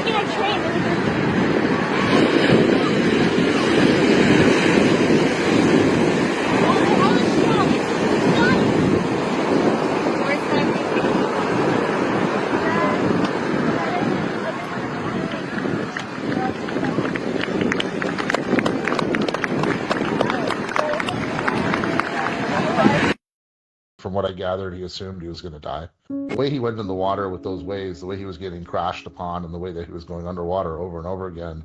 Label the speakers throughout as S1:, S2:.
S1: working at train.
S2: From what I gathered, he assumed he was going to die. The way he went in the water with those waves, the way he was getting crashed upon, and the way that he was going underwater over and over again,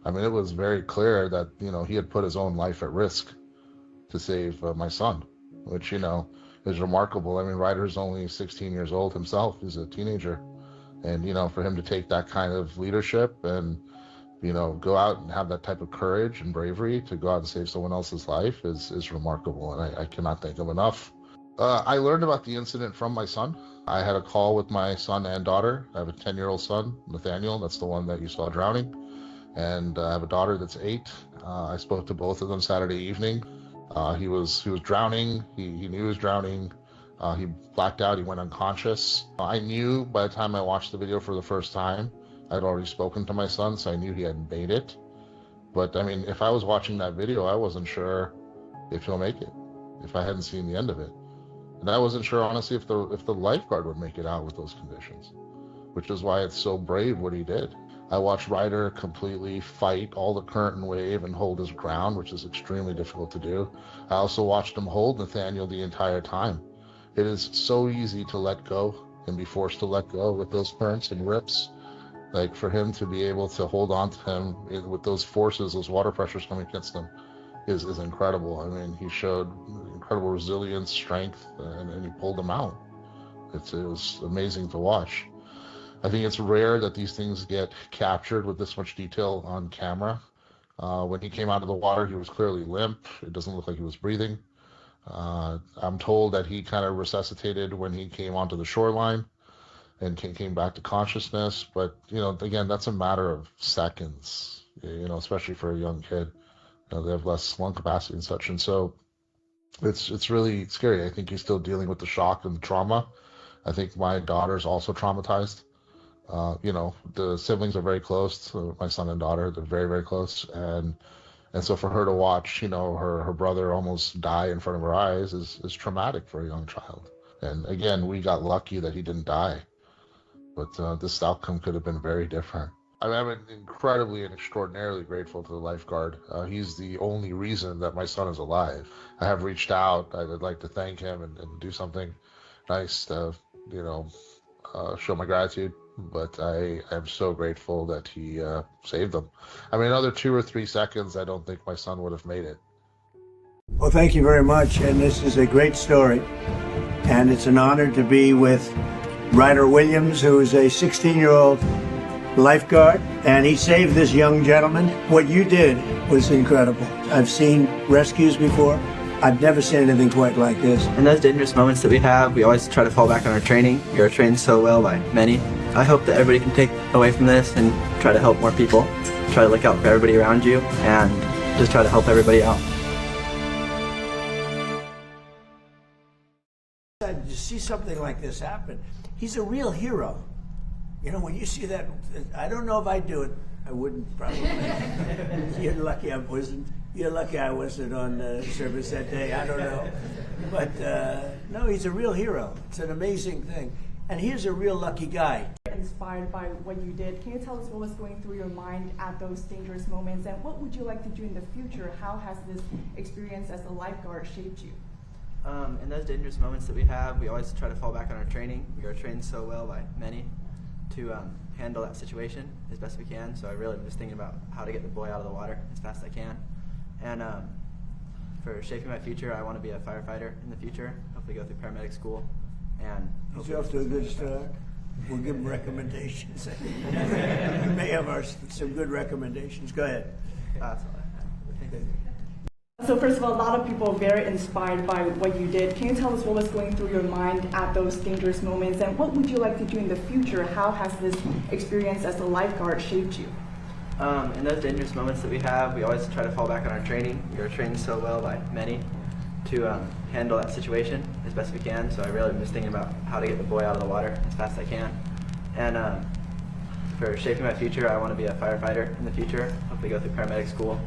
S2: I mean, it was very clear that, he had put his own life at risk to save my son, which, is remarkable. I mean, Ryder's only 16 years old himself. He's a teenager. And, for him to take that kind of leadership and, go out and have that type of courage and bravery to go out and save someone else's life is remarkable. And I cannot thank him enough. I learned about the incident from my son. I had a call with my son and daughter. I have a 10-year-old son, Nathaniel. That's the one that you saw drowning. And I have a daughter that's 8. I spoke to both of them Saturday evening. He was drowning. He knew he was drowning. He blacked out. He went unconscious. I knew by the time I watched the video for the first time, I'd already spoken to my son, so I knew he hadn't made it. But, I mean, if I was watching that video, I wasn't sure if he'll make it, if I hadn't seen the end of it. And I wasn't sure, honestly, if the lifeguard would make it out with those conditions, which is why it's so brave what he did. I watched Ryder completely fight all the current and wave and hold his ground, which is extremely difficult to do. I also watched him hold Nathaniel the entire time. It is so easy to let go and be forced to let go with those currents and rips. Like, for him to be able to hold on to him with those forces, those water pressures coming against him, is incredible. I mean, he showed incredible resilience, strength, and he pulled them out. It was amazing to watch. I think it's rare that these things get captured with this much detail on camera. When he came out of the water, he was clearly limp. It doesn't look like he was breathing. I'm told that he kind of resuscitated when he came onto the shoreline and came back to consciousness. But, again, that's a matter of seconds, especially for a young kid. They have less lung capacity and such. And so it's really scary. I think he's still dealing with the shock and the trauma. I think my daughter's also traumatized. The siblings are very close, my son and daughter. They're very, very close. And so for her to watch, her brother almost die in front of her eyes is traumatic for a young child. And again, we got lucky that he didn't die. But this outcome could have been very different. I'm incredibly and extraordinarily grateful to the lifeguard. He's the only reason that my son is alive. I have reached out. I'd like to thank him and do something nice to, show my gratitude. But I am so grateful that he saved them. I mean, another 2 or 3 seconds, I don't think my son would have made it.
S3: Well, thank you very much. And this is a great story. And it's an honor to be with Ryder Williams, who is a 16-year-old lifeguard, and he saved this young gentleman. What you did was incredible. I've seen rescues before. I've never seen anything quite like this.
S4: In those dangerous moments that we have, we always try to fall back on our training. We are trained so well by many. I hope that everybody can take away from this and try to help more people. Try to look out for everybody around you and just try to help everybody out.
S3: To see something like this happen, he's a real hero. When you see that, I don't know if I'd do it. I wouldn't, probably. You're lucky I wasn't. You're lucky I wasn't on service that day. I don't know. But no, he's a real hero. It's an amazing thing. And he's a real lucky guy.
S5: Inspired by what you did. Can you tell us what was going through your mind at those dangerous moments, and what would you like to do in the future? How has this experience as a lifeguard shaped you?
S4: In those dangerous moments that we have, we always try to fall back on our training. We are trained so well by many to handle that situation as best we can. So I really am just thinking about how to get the boy out of the water as fast as I can. And for shaping my future, I want to be a firefighter in the future, hopefully go through paramedic school. And
S3: he's off to a good start. We'll give him recommendations. We may have some good recommendations. Go ahead.
S4: That's all I have.
S5: So first of all, a lot of people are very inspired by what you did. Can you tell us what was going through your mind at those dangerous moments, and what would you like to do in the future? How has this experience as a lifeguard shaped you?
S4: In those dangerous moments that we have, we always try to fall back on our training. We are trained so well by many to handle that situation as best we can. So I really am just thinking about how to get the boy out of the water as fast as I can. And for shaping my future, I want to be a firefighter in the future. Hopefully go through paramedic school.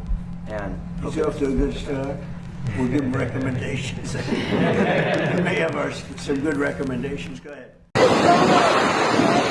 S4: And
S3: He's off to a good start. We'll give him recommendations. We may have some good recommendations. Go ahead.